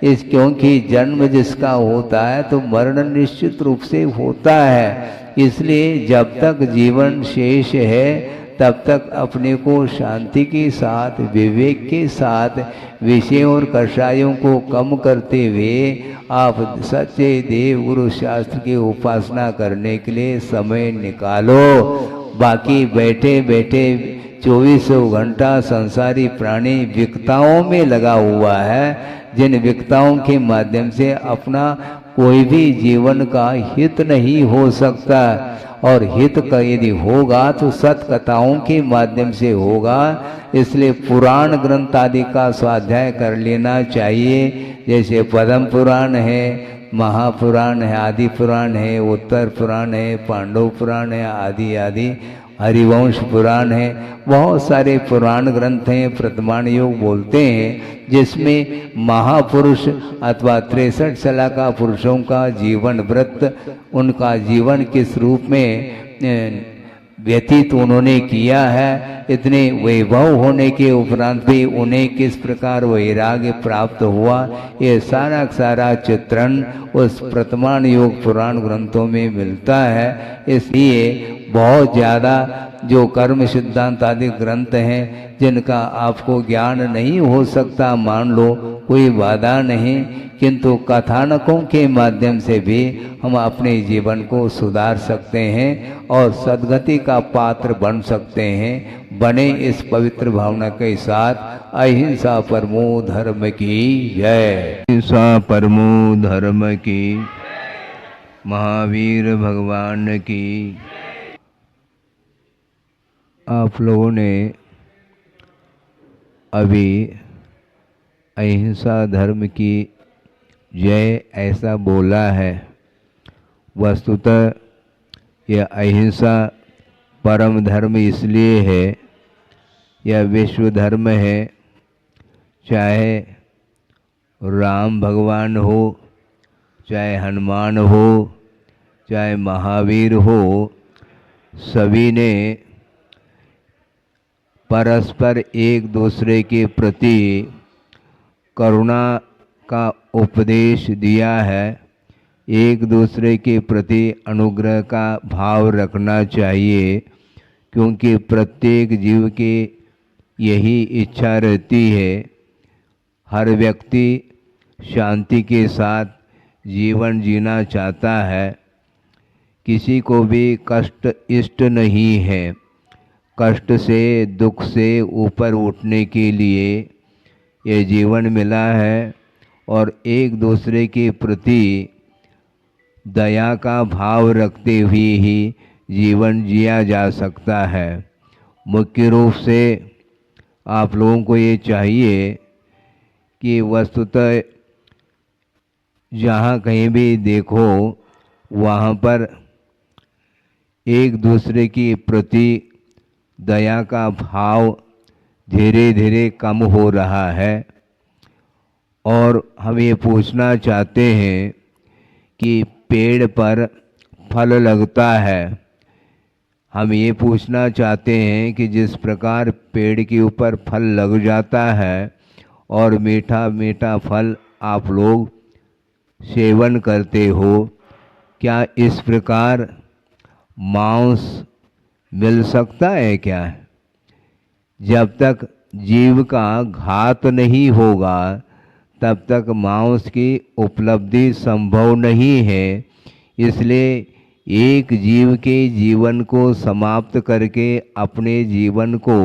इस क्योंकि जन्म जिसका होता है तो मरण निश्चित रूप से होता है। इसलिए जब तक जीवन शेष है तब तक अपने को शांति के साथ, विवेक के साथ, विषयों और कषायों को कम करते हुए आप सच्चे देव गुरु शास्त्र की उपासना करने के लिए समय निकालो। बाकी बैठे बैठे 24 घंटा संसारी प्राणी विकताओं में लगा हुआ है, जिन विकताओं के माध्यम से अपना कोई भी जीवन का हित नहीं हो सकता, और हित का यदि होगा तो सत्कथाओं के माध्यम से होगा। इसलिए पुराण ग्रंथ आदि का स्वाध्याय कर लेना चाहिए। जैसे पद्म पुराण है, महापुराण है, आदि पुराण है, उत्तर पुराण है, पांडव पुराण है, आदि आदि, हरिवंश पुराण है, बहुत सारे पुराण ग्रंथ हैं। प्रतमान योग बोलते हैं जिसमें महापुरुष अथवा 63 सलाका पुरुषों का जीवन व्रत, उनका जीवन किस रूप में व्यतीत उन्होंने किया है, इतने वैभव होने के उपरांत भी उन्हें किस प्रकार वैराग्य प्राप्त हुआ, ये सारा सारा चित्रण उस प्रतमान योग पुराण ग्रंथों में मिलता है। इसलिए बहुत ज़्यादा जो कर्म सिद्धांत आदि ग्रंथ हैं जिनका आपको ज्ञान नहीं हो सकता, मान लो कोई बाधा नहीं, किंतु कथानकों के माध्यम से भी हम अपने जीवन को सुधार सकते हैं और सद्गति का पात्र बन सकते हैं। बने इस पवित्र भावना के साथ। अहिंसा परमो धर्म की जय। अहिंसा परमो धर्म की, महावीर भगवान की। आप लोगों ने अभी अहिंसा धर्म की जय ऐसा बोला है। वस्तुतः यह अहिंसा परम धर्म इसलिए है, यह विश्व धर्म है। चाहे राम भगवान हो, चाहे हनुमान हो, चाहे महावीर हो, सभी ने परस्पर एक दूसरे के प्रति करुणा का उपदेश दिया है। एक दूसरे के प्रति अनुग्रह का भाव रखना चाहिए, क्योंकि प्रत्येक जीव के यही इच्छा रहती है। हर व्यक्ति शांति के साथ जीवन जीना चाहता है। किसी को भी कष्ट इष्ट नहीं है। कष्ट से, दुख से ऊपर उठने के लिए ये जीवन मिला है और एक दूसरे के प्रति दया का भाव रखते हुए ही जीवन जिया जा सकता है। मुख्य रूप से आप लोगों को ये चाहिए कि वस्तुतः जहाँ कहीं भी देखो वहाँ पर एक दूसरे के प्रति दया का भाव धीरे धीरे कम हो रहा है। और हम ये पूछना चाहते हैं कि पेड़ पर फल लगता है, हम ये पूछना चाहते हैं कि जिस प्रकार पेड़ के ऊपर फल लग जाता है और मीठा मीठा फल आप लोग सेवन करते हो, क्या इस प्रकार मांस मिल सकता है क्या? जब तक जीव का घात नहीं होगा तब तक मांस की उपलब्धि संभव नहीं है। इसलिए एक जीव के जीवन को समाप्त करके अपने जीवन को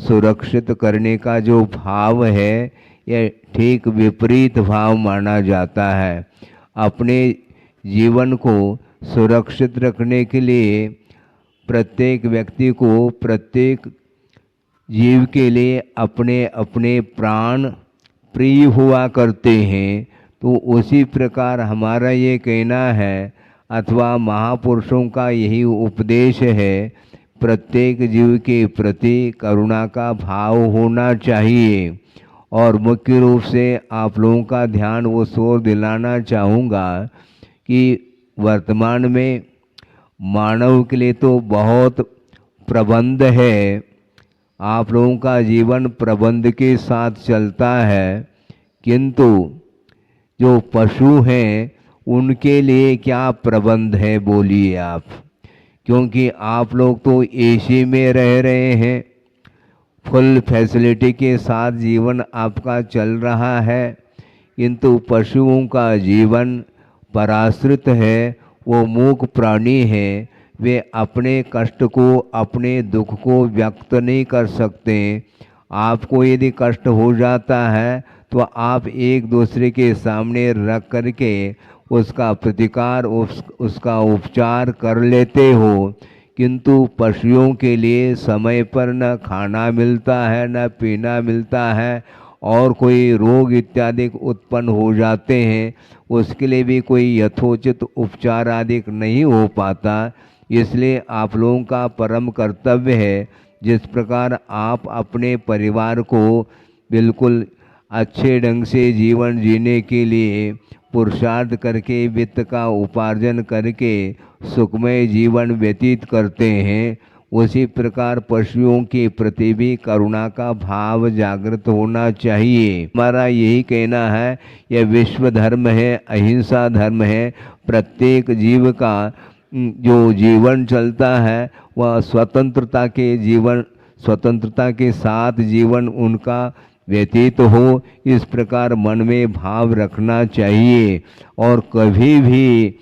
सुरक्षित करने का जो भाव है यह ठीक विपरीत भाव माना जाता है। अपने जीवन को सुरक्षित रखने के लिए प्रत्येक व्यक्ति को, प्रत्येक जीव के लिए अपने अपने प्राण प्रिय हुआ करते हैं। तो उसी प्रकार हमारा ये कहना है अथवा महापुरुषों का यही उपदेश है, प्रत्येक जीव के प्रति करुणा का भाव होना चाहिए। और मुख्य रूप से आप लोगों का ध्यान उस ओर दिलाना चाहूँगा कि वर्तमान में मानव के लिए तो बहुत प्रबंध है, आप लोगों का जीवन प्रबंध के साथ चलता है, किंतु जो पशु हैं उनके लिए क्या प्रबंध है बोलिए आप, क्योंकि आप लोग तो एसी में रह रहे हैं, फुल फैसिलिटी के साथ जीवन आपका चल रहा है, किंतु पशुओं का जीवन पराश्रित है, वो मूक प्राणी है, वे अपने कष्ट को, अपने दुख को व्यक्त नहीं कर सकते। आपको यदि कष्ट हो जाता है तो आप एक दूसरे के सामने रख करके उसका प्रतिकार, उसका उपचार कर लेते हो, किंतु पशुओं के लिए समय पर न खाना मिलता है, न पीना मिलता है, और कोई रोग इत्यादि उत्पन्न हो जाते हैं, उसके लिए भी कोई यथोचित उपचार आदि नहीं हो पाता। इसलिए आप लोगों का परम कर्तव्य है, जिस प्रकार आप अपने परिवार को बिल्कुल अच्छे ढंग से जीवन जीने के लिए पुरुषार्थ करके, वित्त का उपार्जन करके सुखमय जीवन व्यतीत करते हैं, उसी प्रकार पशुओं के प्रति भी करुणा का भाव जागृत होना चाहिए। हमारा यही कहना है, यह विश्व धर्म है, अहिंसा धर्म है। प्रत्येक जीव का जो जीवन चलता है वह स्वतंत्रता के साथ जीवन उनका व्यतीत हो, इस प्रकार मन में भाव रखना चाहिए। और कभी भी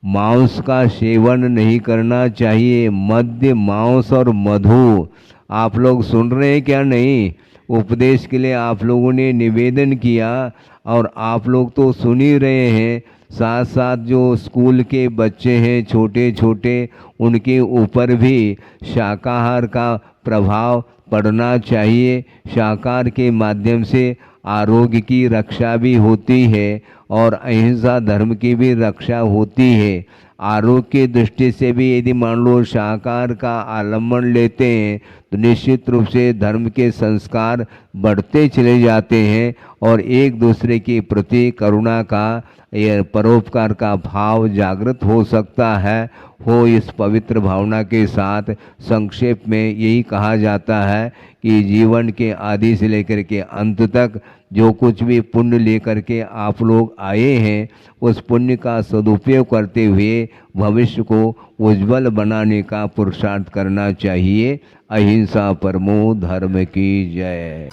मांस का सेवन नहीं करना चाहिए। मद्य, मांस और मधु, आप लोग सुन रहे हैं क्या? नहीं, उपदेश के लिए आप लोगों ने निवेदन किया और आप लोग तो सुन ही रहे हैं। साथ साथ जो स्कूल के बच्चे हैं छोटे छोटे, उनके ऊपर भी शाकाहार का प्रभाव पड़ना चाहिए। शाकाहार के माध्यम से आरोग्य की रक्षा भी होती है और अहिंसा धर्म की भी रक्षा होती है। आरोग्य की दृष्टि से भी यदि मान लो शाकाहार का आलम्बन लेते हैं तो निश्चित रूप से धर्म के संस्कार बढ़ते चले जाते हैं और एक दूसरे के प्रति करुणा का, यह परोपकार का भाव जागृत हो सकता है। हो इस पवित्र भावना के साथ संक्षेप में यही कहा जाता है कि जीवन के आदि से लेकर के अंत तक जो कुछ भी पुण्य लेकर के आप लोग आए हैं, उस पुण्य का सदुपयोग करते हुए भविष्य को उज्जवल बनाने का पुरुषार्थ करना चाहिए। अहिंसा परमो धर्म की जय।